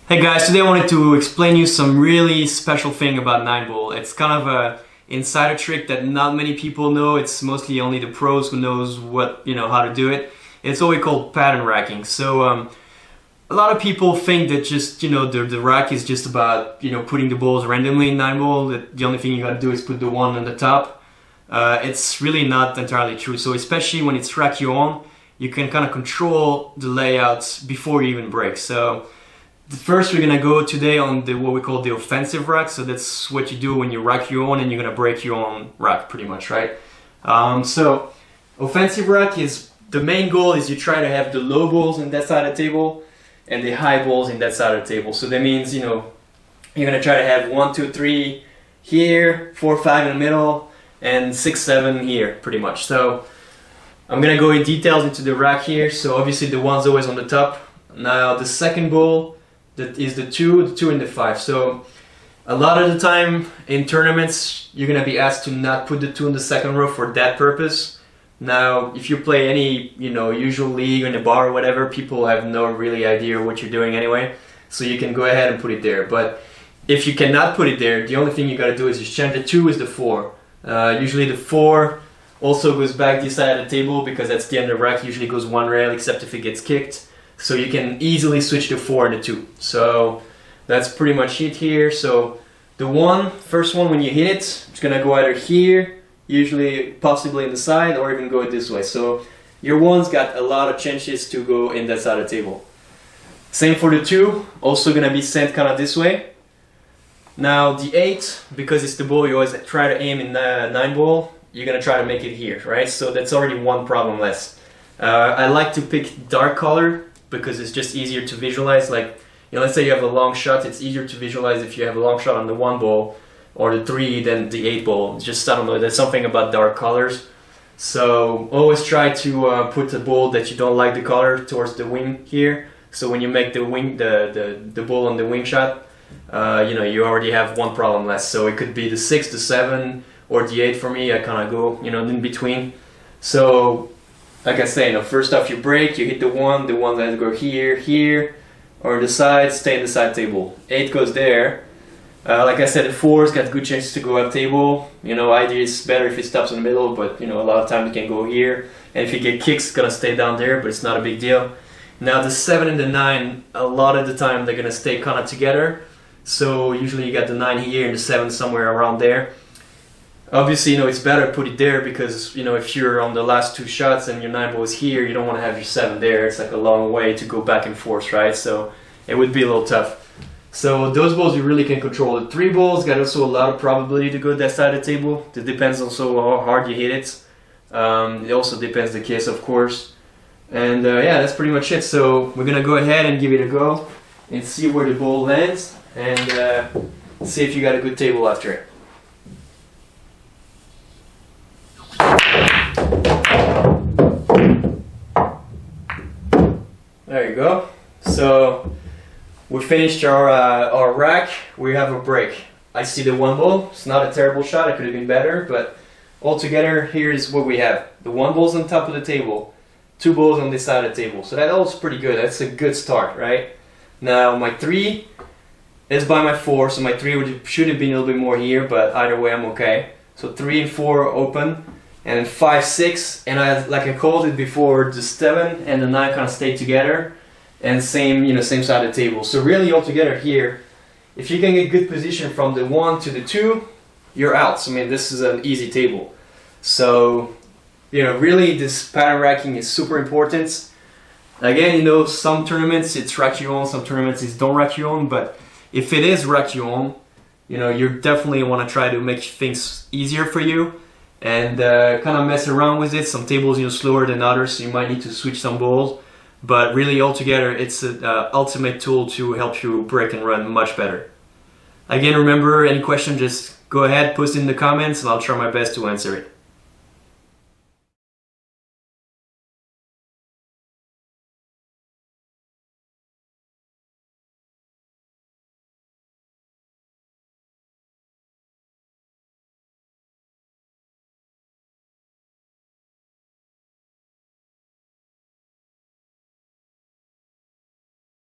Hey guys, today I wanted to explain you some really special thing about 9-ball. It's kind of a insider trick that not many people know. It's mostly only the pros who knows how to do it. It's what we call pattern racking. So a lot of people think that just the rack is just about putting the balls randomly in 9-ball. That the only thing you gotta do is put the one on the top. It's really not entirely true. So especially when it's rack you on, you can kind of control the layouts before you even break. So first, we're gonna go today on what we call the offensive rack. So that's what you do when you rack your own and you're gonna break your own rack, pretty much, right? So offensive rack is the main goal is you try to have the low balls in that side of the table and the high balls in that side of the table. So that means you're gonna try to have 1, 2, 3 here, 4, 5 in the middle, and 6, 7 here, pretty much. So I'm gonna go in details into the rack here. So obviously the one's always on the top. Now the second ball, that is the 2 and the 5. So a lot of the time in tournaments, you're gonna be asked to not put the 2 in the second row for that purpose. Now, if you play any, usual league or in a bar or whatever, people have no really idea what you're doing anyway. So you can go ahead and put it there. But if you cannot put it there, the only thing you gotta do is just change the 2 is the 4. Usually the 4 also goes back this side of the table because that's the end of the rack. Usually goes one rail except if it gets kicked. So you can easily switch the 4 and the 2. So that's pretty much it here. So the first one when you hit it, it's gonna go either here, usually possibly in the side, or even go this way. So your one's got a lot of chances to go in that side of the table. Same for the 2, also gonna be sent kind of this way. Now the 8, because it's the ball you always try to aim in 9-ball, you're gonna try to make it here, right? So that's already one problem less. I like to pick dark color, because it's just easier to visualize. Like, let's say you have a long shot, it's easier to visualize if you have a long shot on the 1 ball or the 3 than the 8 ball. It's just, I don't know, there's something about dark colors. So always try to put a ball that you don't like the color towards the wing here. So when you make the wing, the ball on the wing shot, you already have one problem less. So it could be the 6, the 7, or the 8 for me. I kind of go, in between. So like I say, first off you break, you hit the 1 that go here, or the side, stay in the side table. 8 goes there. Like I said, the 4's got good chances to go up table. Ideally it's better if it stops in the middle, but a lot of times it can go here. And if you get kicks, it's gonna stay down there, but it's not a big deal. Now the 7 and the 9, a lot of the time they're gonna stay kind of together. So usually you got the 9 here and the 7 somewhere around there. Obviously, it's better to put it there because, if you're on the last 2 shots and your 9-ball is here, you don't want to have your 7 there. It's like a long way to go back and forth, right? So it would be a little tough. So those balls you really can control. The 3 balls got also a lot of probability to go that side of the table. It depends also how hard you hit it. It also depends the case, of course. And yeah, that's pretty much it. So we're going to go ahead and give it a go and see where the ball lands and see if you got a good table after it. There you go. So we finished our rack. We have a break. I see the 1 ball. It's not a terrible shot. It could have been better, but altogether, here's what we have. The 1 ball's on top of the table, 2 balls on this side of the table. So that all's pretty good. That's a good start, right? Now my 3 is by my 4, so my 3 should have been a little bit more here, but either way I'm okay. So 3 and 4 are open. And then 5, 6, and like I called it before, the 7 and the 9 kind of stay together, and same side of the table. So really altogether here, if you can get good position from the 1 to the 2, you're out. So this is an easy table. So really this pattern racking is super important. Again, some tournaments it's rack your own, some tournaments it's don't rack your own. But if it is rack your own, you definitely want to try to make things easier for you. And kind of mess around with it. Some tables slower than others, so you might need to switch some balls. But really altogether, it's an ultimate tool to help you break and run much better. Again, remember, any question, just go ahead, post it in the comments, and I'll try my best to answer it.